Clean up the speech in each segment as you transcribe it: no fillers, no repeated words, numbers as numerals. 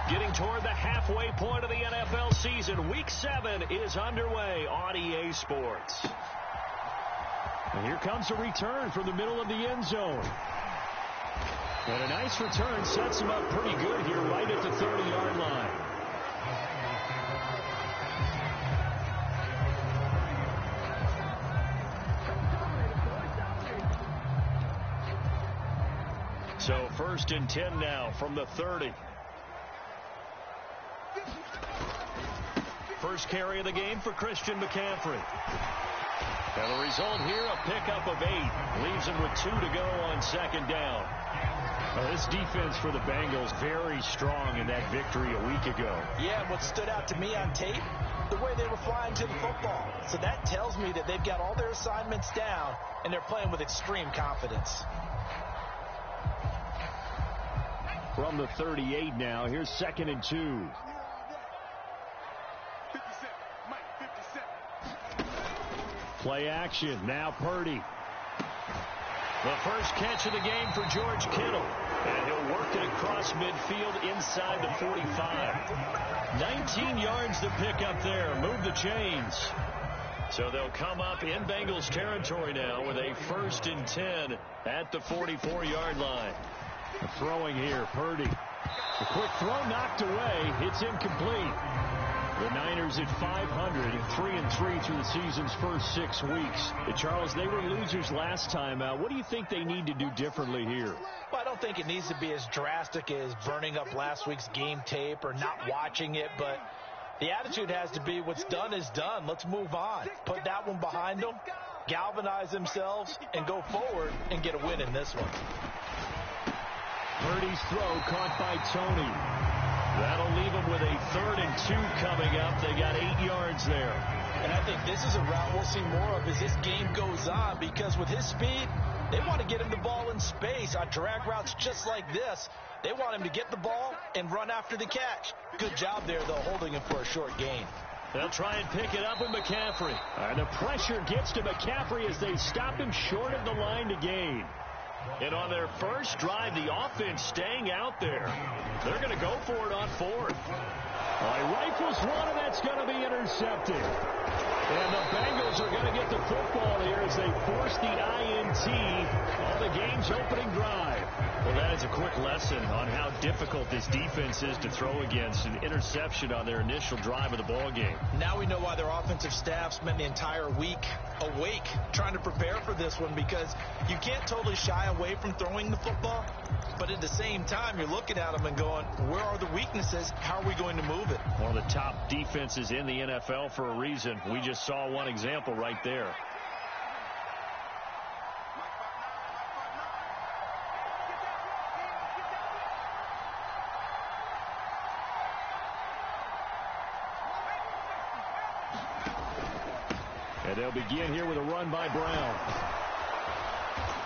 Getting toward the halfway point of the NFL season. Week 7 is underway on EA Sports. And here comes a return from the middle of the end zone. And a nice return sets him up pretty good here right at the 30-yard line. So 1st and 10 now from the 30. First carry of the game for Christian McCaffrey. And the result here, a pickup of 8. Leaves him with 2 to go on 2nd down. Well, this defense for the Bengals very strong in that victory a week ago. Yeah, what stood out to me on tape, the way they were flying to the football. So that tells me that they've got all their assignments down, and they're playing with extreme confidence. From the 38 now, here's 2nd and 2. Play action. Now Purdy. The first catch of the game for George Kittle. And he'll work it across midfield inside the 45. 19 yards to pick up there. Move the chains. So they'll come up in Bengals territory now with a 1st and 10 at the 44-yard line. Throwing here, Purdy. A quick throw knocked away. It's incomplete. The Niners at 500, 3-3 through the season's first 6 weeks. Charles, they were losers last time out. What do you think they need to do differently here? Well, I don't think it needs to be as drastic as burning up last week's game tape or not watching it, but the attitude has to be what's done is done. Let's move on. Put that one behind them, galvanize themselves, and go forward and get a win in this one. Purdy's throw caught by Tony. That'll leave them with a 3rd and 2 coming up. They got 8 yards there. And I think this is a route we'll see more of as this game goes on, because with his speed, they want to get him the ball in space on drag routes just like this. They want him to get the ball and run after the catch. Good job there, though, holding him for a short gain. They'll try and pick it up with McCaffrey. And the pressure gets to McCaffrey as they stop him short of the line to gain. And on their first drive, the offense staying out there. They're going to go for it on 4th. He rifles one, and that's going to be intercepted. And the Bengals are going to get the football here as they force the INT on the game's opening drive. Well, that is a quick lesson on how difficult this defense is to throw against. An interception on their initial drive of the ball game. Now we know why their offensive staff spent the entire week awake trying to prepare for this one, because you can't totally shy away from throwing the football, but at the same time you're looking at them and going, where are the weaknesses? How are we going to move it? One of the top defenses in the NFL for a reason. We just saw one example right there. And they'll begin here with a run by Brown.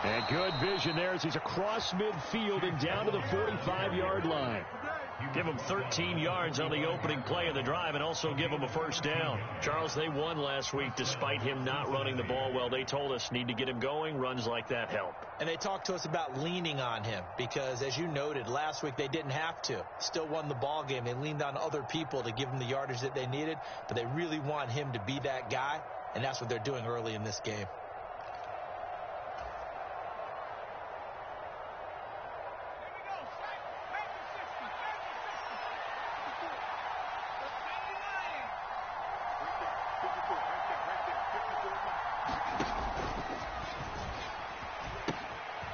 And good vision there as he's across midfield and down to the 45-yard line. Give them 13 yards on the opening play of the drive and also give them a 1st down. Charles, they won last week despite him not running the ball well. They told us need to get him going. Runs like that help. And they talked to us about leaning on him because, as you noted, last week they didn't have to. Still won the ball game. They leaned on other people to give them the yardage that they needed, but they really want him to be that guy, and that's what they're doing early in this game.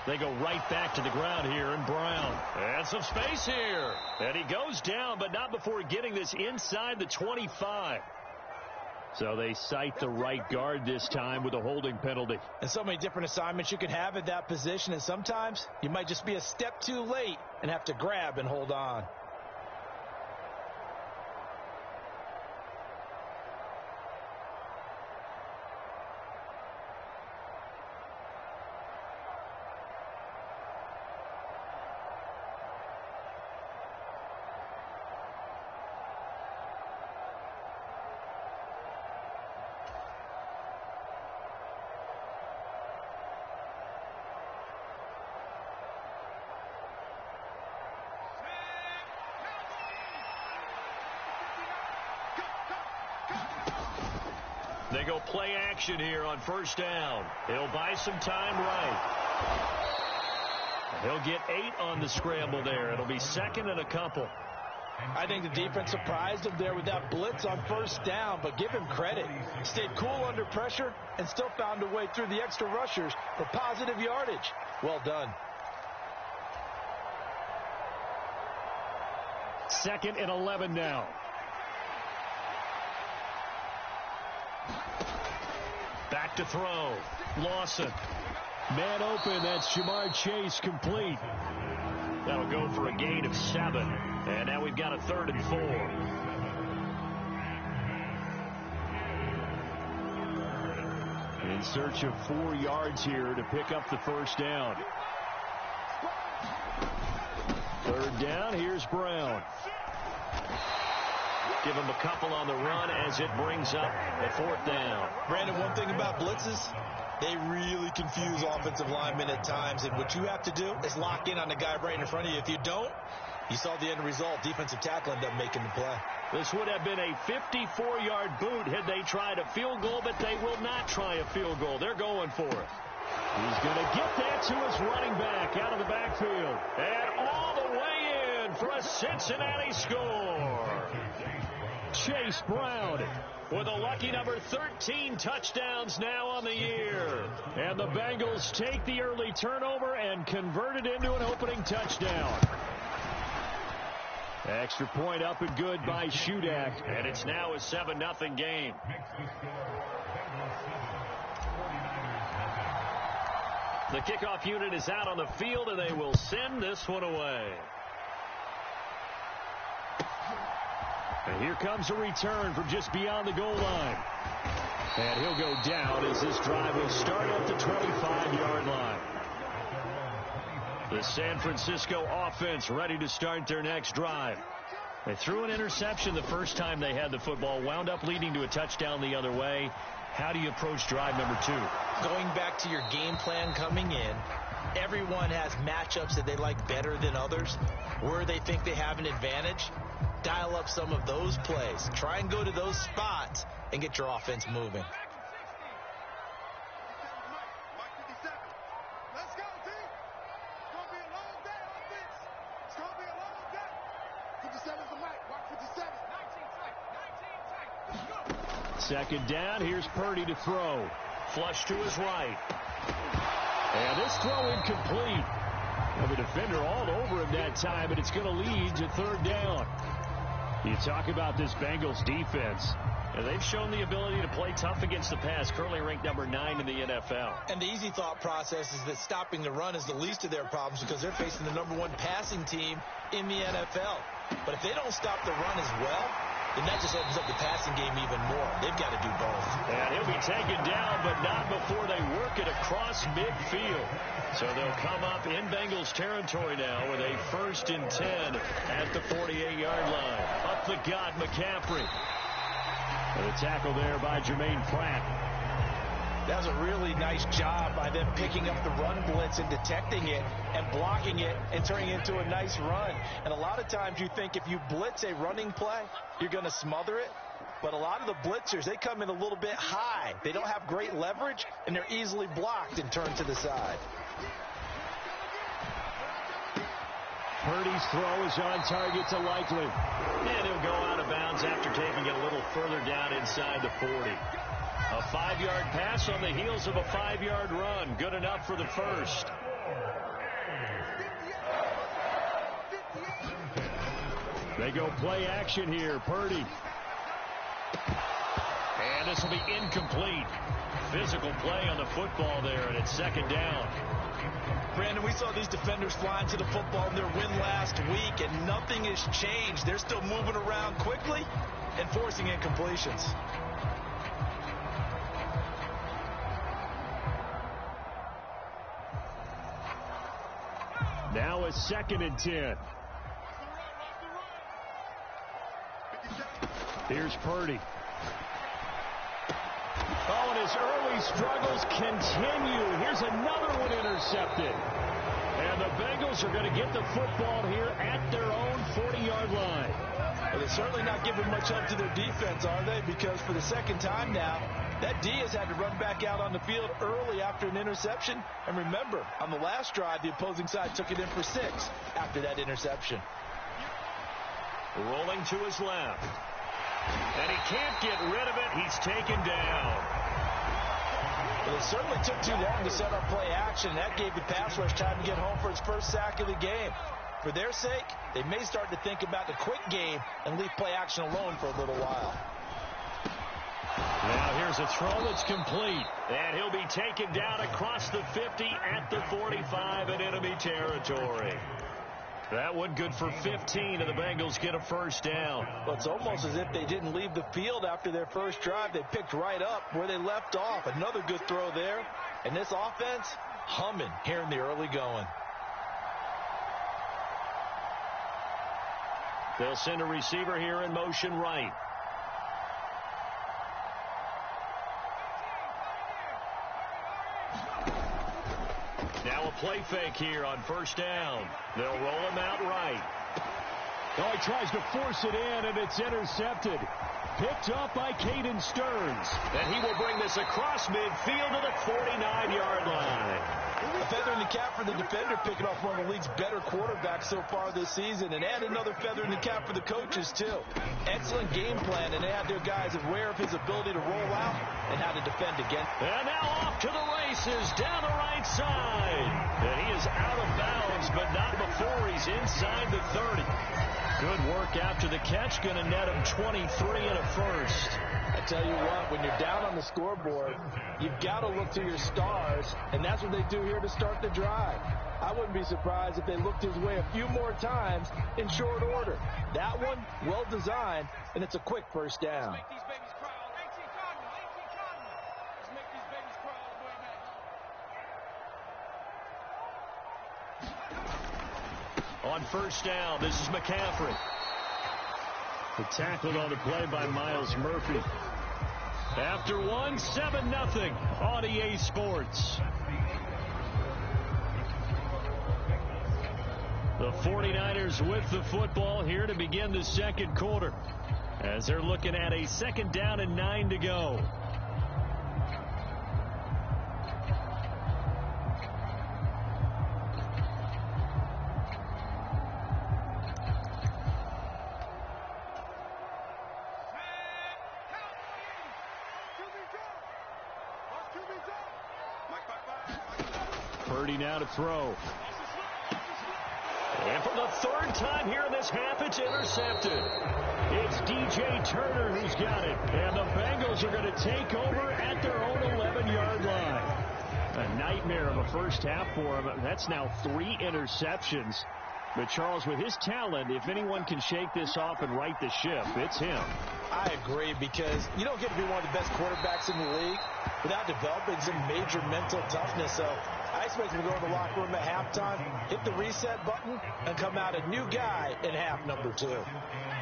They go right back to the ground here, and Brown. And some space here. And he goes down, but not before getting this inside the 25. So they cite the right guard this time with a holding penalty. And so many different assignments you can have at that position, and sometimes you might just be a step too late and have to grab and hold on. They go play action here on first down. He'll buy some time right. He'll get 8 on the scramble there. It'll be second and a couple. I think the defense surprised him there with that blitz on first down, but give him credit. Stayed cool under pressure and still found a way through the extra rushers for positive yardage. Well done. Second and 11 now. Back to throw. Lawson. Man open. That's Jamar Chase complete. That'll go for a gain of 7. And now we've got a 3rd and 4. In search of 4 yards here to pick up the first down. 3rd down. Here's Brown. Give him a couple on the run as it brings up the 4th down. Brandon, one thing about blitzes, they really confuse offensive linemen at times, and what you have to do is lock in on the guy right in front of you. If you don't, you saw the end result. Defensive tackle ended up making the play. This would have been a 54-yard boot had they tried a field goal, but they will not try a field goal. They're going for it. He's going to get that to his running back out of the backfield. And all the way in for a Cincinnati score. Chase Brown with a lucky number 13 touchdowns now on the year. And the Bengals take the early turnover and convert it into an opening touchdown. Extra point up and good by Shudak. And it's now a 7-0 game. The kickoff unit is out on the field, and they will send this one away. And here comes a return from just beyond the goal line. And he'll go down as this drive will start at the 25-yard line. The San Francisco offense ready to start their next drive. They threw an interception the first time they had the football, wound up leading to a touchdown the other way. How do you approach drive number 2? Going back to your game plan coming in, everyone has matchups that they like better than others, where they think they have an advantage. Dial up some of those plays. Try and go to those spots and get your offense moving. Second down. Here's Purdy to throw. Flush to his right. And this throw incomplete. Well, the defender all over him that time, but it's going to lead to 3rd down. You talk about this Bengals defense, and they've shown the ability to play tough against the pass, currently ranked number 9 in the NFL. And the easy thought process is that stopping the run is the least of their problems because they're facing the number 1 passing team in the NFL. But if they don't stop the run as well, then that just opens up the passing game even more. They've got to do both. And he'll be taken down, but not before they work it across midfield. So they'll come up in Bengals territory now with a 1st and 10 at the 48-yard line. Up the gut, McCaffrey. And a tackle there by Jermaine Pratt. That was a really nice job by them picking up the run blitz and detecting it and blocking it and turning it into a nice run. And a lot of times you think if you blitz a running play, you're going to smother it. But a lot of the blitzers, they come in a little bit high. They don't have great leverage, and they're easily blocked and turned to the side. Purdy's throw is on target to Likely. And he'll go out of bounds after taking it a little further down inside the 40. A 5-yard pass on the heels of a 5-yard run. Good enough for the first. They go play action here. Purdy. And this will be incomplete. Physical play on the football there, and it's 2nd down. Brandon, we saw these defenders flying to the football in their win last week, and nothing has changed. They're still moving around quickly and forcing incompletions. Now a 2nd and 10. Here's Purdy. Oh, and his early struggles continue. Here's another one intercepted. And the Bengals are going to get the football here at their own 40-yard line. Well, they're certainly not giving much up to their defense, are they? Because for the second time now, That D has had to run back out on the field early after an interception. And remember, on the last drive, the opposing side took it in for 6 after that interception. Rolling to his left. And he can't get rid of it. He's taken down. Well, it certainly took too long to set up play action. That gave the pass rush time to get home for its first sack of the game. For their sake, they may start to think about the quick game and leave play action alone for a little while. Now here's a throw that's complete. And he'll be taken down across the 50 at the 45 in enemy territory. That one good for 15, and the Bengals get a first down. Well, it's almost as if they didn't leave the field after their first drive. They picked right up where they left off. Another good throw there. And this offense, humming here in the early going. They'll send a receiver here in motion right. Now a play fake here on first down. They'll roll him out right. Oh, he tries to force it in, and it's intercepted. Picked up by Caden Stearns. And he will bring this across midfield to the 49-yard line. A feather in the cap for the defender, picking off one of the league's better quarterbacks so far this season. And add another feather in the cap for the coaches, too. Excellent game plan, and they had their guys aware of his ability to roll out and how to defend again. And now off to the races down the right side. And he is out of bounds, but not before he's inside the 30. Good work after the catch. Going to net him 23 and a first. I tell you what, when you're down on the scoreboard, you've got to look to your stars, and that's what they do here to start the drive. I wouldn't be surprised if they looked his way a few more times in short order. That one, well designed, and it's a quick first down. On first down, this is McCaffrey. Tackled on the play by Miles Murphy. After one, 7-0 on EA Sports. The 49ers with the football here to begin the second quarter, as they're looking at a second down and 9 to go. Purdy now to throw. And for the third time here in this half, it's intercepted. It's DJ Turner who's got it. And the Bengals are going to take over at their own 11-yard line. A nightmare of a first half for him. That's now 3 interceptions. But, Charles, with his talent, if anyone can shake this off and right the ship, it's him. I agree, because you don't get to be one of the best quarterbacks in the league without developing some major mental toughness. So I expect him to go in the locker room at halftime, hit the reset button, and come out a new guy in half number 2.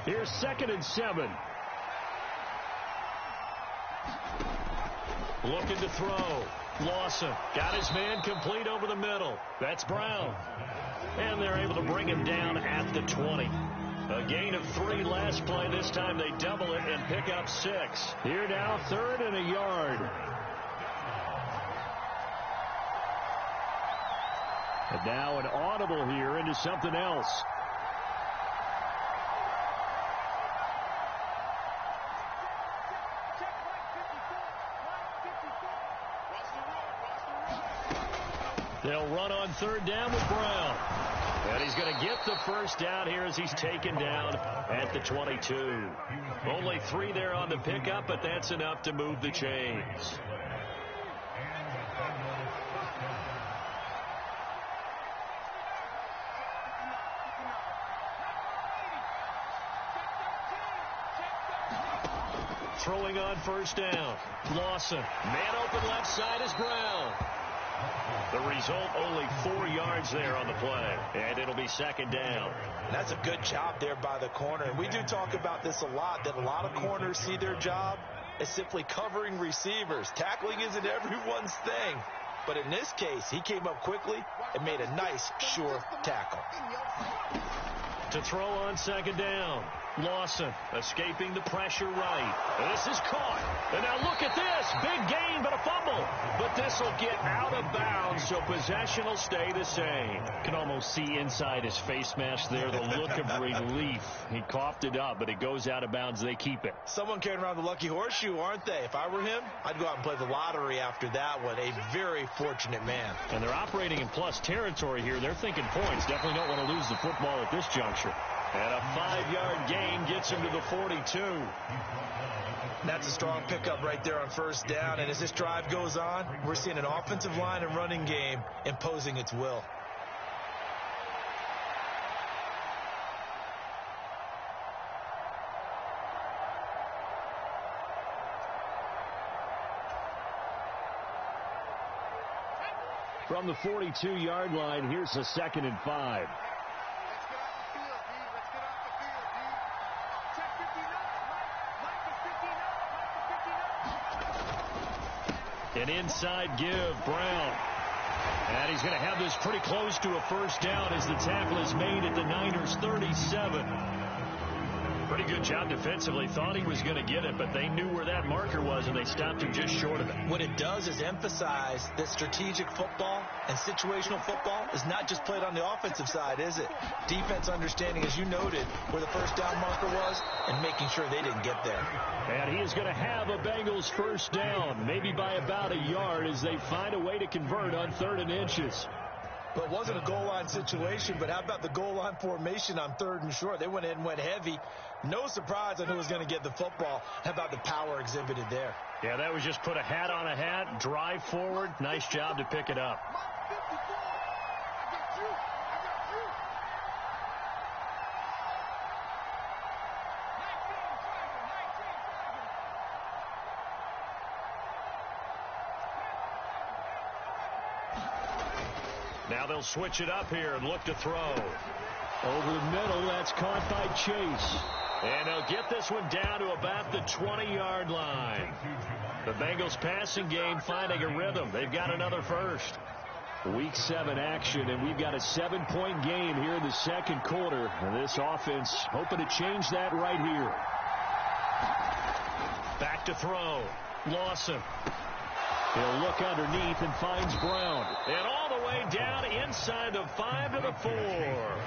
Here's 2nd and 7. Looking to throw. Lawson got his man complete over the middle. That's Brown. And they're able to bring him down at the 20. A gain of 3 last play. This time they double it and pick up 6. Here now, 3rd and a yard. And now an audible here into something else. They'll run on 3rd down with Brown. And he's going to get the first down here as he's taken down at the 22. Only 3 there on the pickup, but that's enough to move the chains. Throwing on first down. Lawson. Man open left side is Brown. The result, only 4 yards there on the play. And it'll be 2nd down. That's a good job there by the corner. And we do talk about this a lot, that a lot of corners see their job as simply covering receivers. Tackling isn't everyone's thing. But in this case, he came up quickly and made a nice, sure tackle. To throw on 2nd down. Lawson escaping the pressure right. This is caught. And now look at this. Big gain, but a fumble. But this will get out of bounds, so possession will stay the same. Can almost see inside his face mask there the look of relief. He coughed it up, but it goes out of bounds. They keep it. Someone carrying around the lucky horseshoe, aren't they? If I were him, I'd go out and play the lottery after that one. A very fortunate man. And they're operating in plus territory here. They're thinking points. Definitely don't want to lose the football at this juncture. And a 5-yard gain gets him to the 42. That's a strong pickup right there on first down. And as this drive goes on, we're seeing an offensive line and running game imposing its will. From the 42-yard line, here's a 2nd and 5. An inside give, Brown. And he's going to have this pretty close to a first down as the tackle is made at the Niners' 37. Pretty good job defensively. Thought he was going to get it, but they knew where that marker was, and they stopped him just short of it. What it does is emphasize that strategic football and situational football is not just played on the offensive side, is it? Defense understanding, as you noted, where the first down marker was and making sure they didn't get there. And he is going to have a Bengals first down, maybe by about a yard as they find a way to convert on 3rd and inches. Well, it wasn't a goal line situation, but how about the goal line formation on 3rd and short? They went in and went heavy. No surprise on who was going to get the football. How about the power exhibited there? Yeah, that was just put a hat on a hat, drive forward. Nice job to pick it up. Now they'll switch it up here and look to throw. Over the middle, that's caught by Chase. And they'll get this one down to about the 20-yard line. The Bengals passing game finding a rhythm. They've got another first. Week 7 action, and we've got a 7-point game here in the second quarter. And this offense hoping to change that right here. Back to throw. Lawson. He'll look underneath and finds Brown. And all the way down inside the 5 to the 4.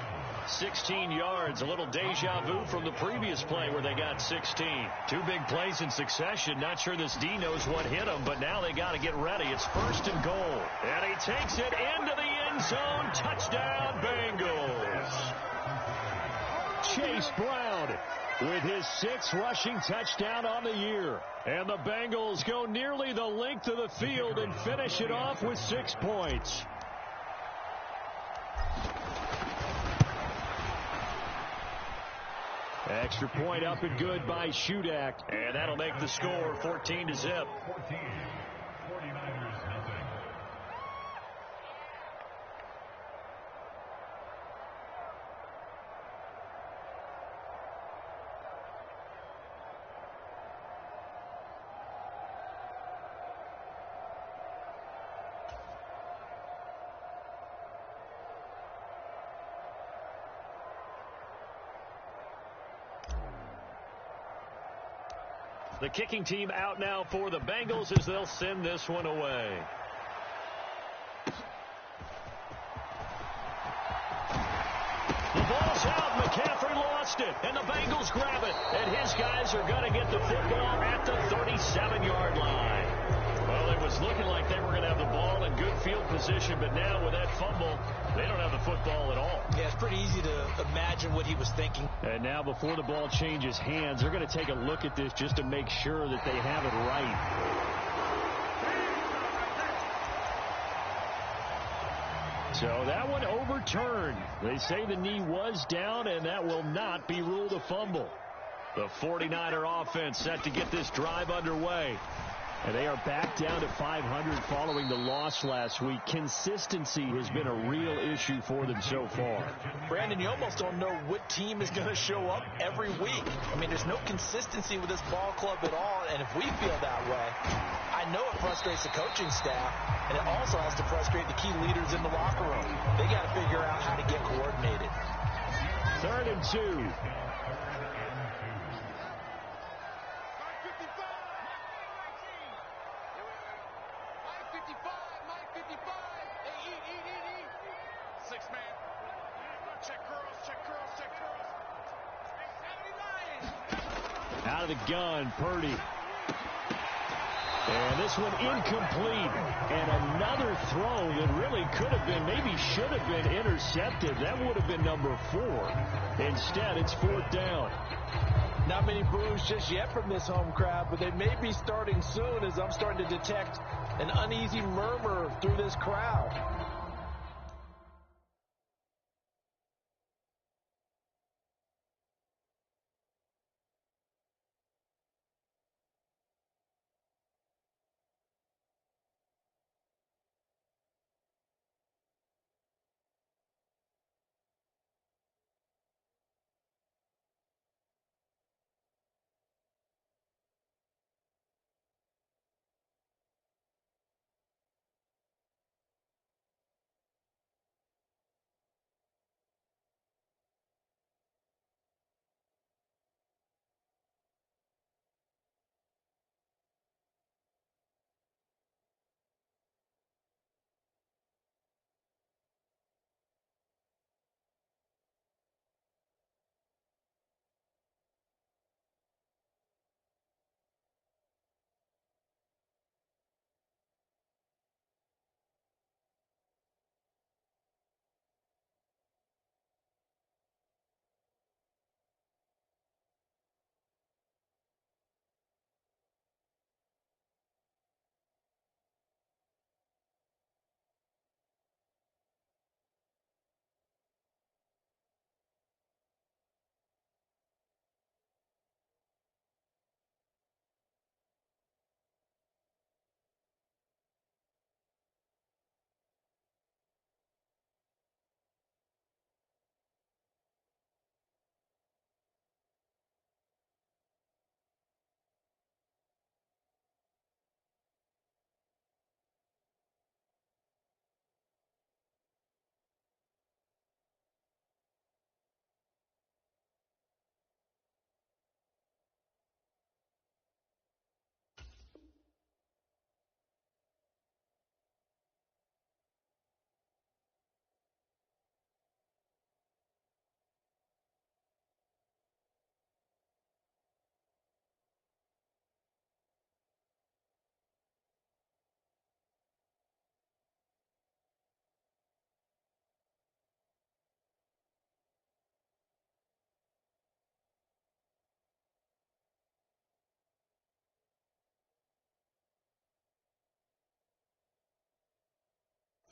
16 yards, a little deja vu from the previous play where they got 16. 2 big plays in succession. Not sure this D knows what hit him, but now they got to get ready. It's 1st and goal. And he takes it into the end zone. Touchdown, Bengals. Chase Brown with his 6th rushing touchdown on the year. And the Bengals go nearly the length of the field and finish it off with 6 points. Extra point up and good by Shudak. And that'll make the score 14-0. The kicking team out now for the Bengals as they'll send this one away. The ball's out. McCaffrey lost it, and the Bengals grab it. And his guys are going to get the football at the 37-yard line. Well, it was looking like they were going to have the ball in good field position, but now with that fumble, they don't have the football at all. Yeah, it's pretty easy to imagine what he was thinking. And now before the ball changes hands, they're going to take a look at this just to make sure that they have it right. So that one overturned. They say the knee was down, and that will not be ruled a fumble. The 49er offense set to get this drive underway. And they are back down to 500 following the loss last week. Consistency has been a real issue for them so far. Brandon, you almost don't know what team is going to show up every week. I mean, there's no consistency with this ball club at all, and if we feel that way, I know it frustrates the coaching staff, and it also has to frustrate the key leaders in the locker room. They got to figure out how to get coordinated. 3rd and 2. Out of the gun, Purdy. And this one incomplete. And another throw that really could have been, maybe should have been intercepted. That would have been number 4. Instead, it's 4th down. Not many boos just yet from this home crowd, but they may be starting soon as I'm starting to detect an uneasy murmur through this crowd.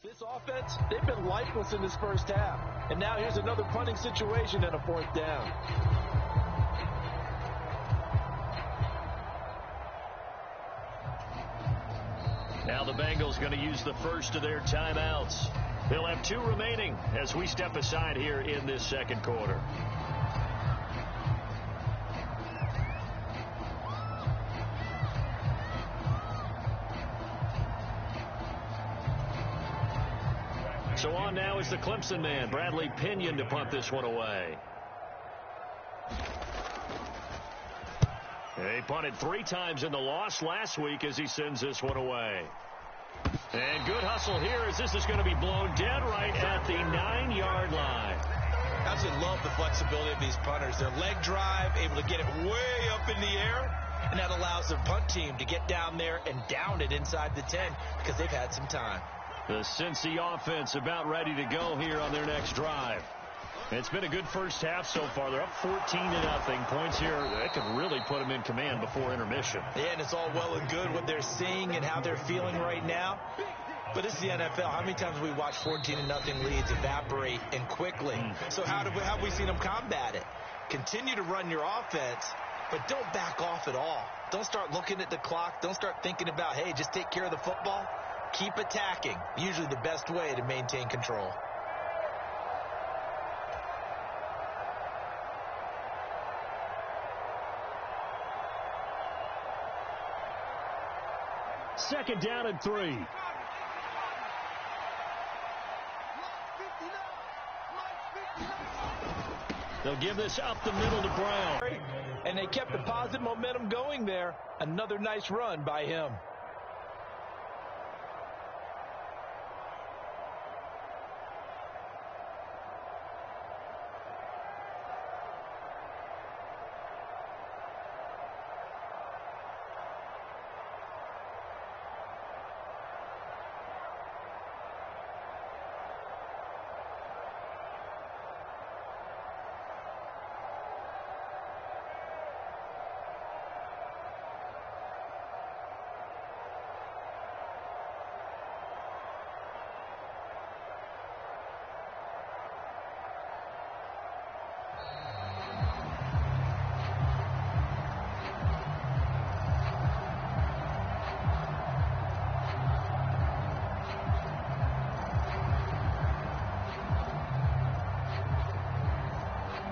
This offense, they've been lifeless in this first half. And now here's another punting situation and a 4th down. Now the Bengals going to use the first of their timeouts. They'll have 2 remaining as we step aside here in this second quarter. So on now is the Clemson man, Bradley Pinion, to punt this one away. He punted 3 times in the loss last week as he sends this one away. And good hustle here as this is going to be blown dead right at the 9-yard line. I absolutely love the flexibility of these punters. Their leg drive, able to get it way up in the air, and that allows the punt team to get down there and down it inside the 10 because they've had some time. The Cincy offense about ready to go here on their next drive. It's been a good first half so far. They're up 14-0. Points here, that could really put them in command before intermission. Yeah, and it's all well and good what they're seeing and how they're feeling right now. But it's the NFL. How many times have we watched 14-0 leads evaporate and quickly? So how have we seen them combat it? Continue to run your offense, but don't back off at all. Don't start looking at the clock. Don't start thinking about, hey, just take care of the football. Keep attacking. Usually the best way to maintain control. Second down and 3. They'll give this up the middle to Brown. And they kept the positive momentum going there. Another nice run by him.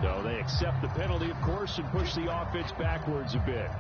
So they accept the penalty, of course, and push the offense backwards a bit.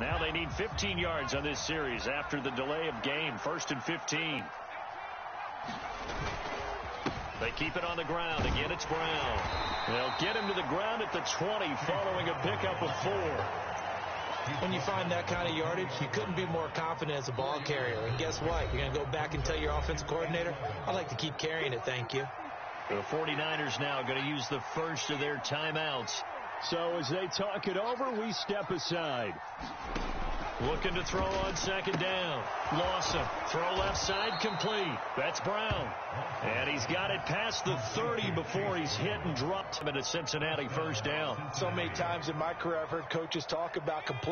Now they need 15 yards on this series after the delay of game. 1st and 15. They keep it on the ground. Again, it's Brown. They'll get him to the ground at the 20 following a pickup of 4. When you find that kind of yardage, you couldn't be more confident as a ball carrier. And guess what? You're going to go back and tell your offensive coordinator, I'd like to keep carrying it, thank you. The 49ers now going to use the first of their timeouts. So as they talk it over, we step aside. Looking to throw on 2nd down. Lawson. Throw left side complete. That's Brown. And he's got it past the 30 before he's hit and dropped him at a Cincinnati 1st down. So many times in my career I've heard coaches talk about complete.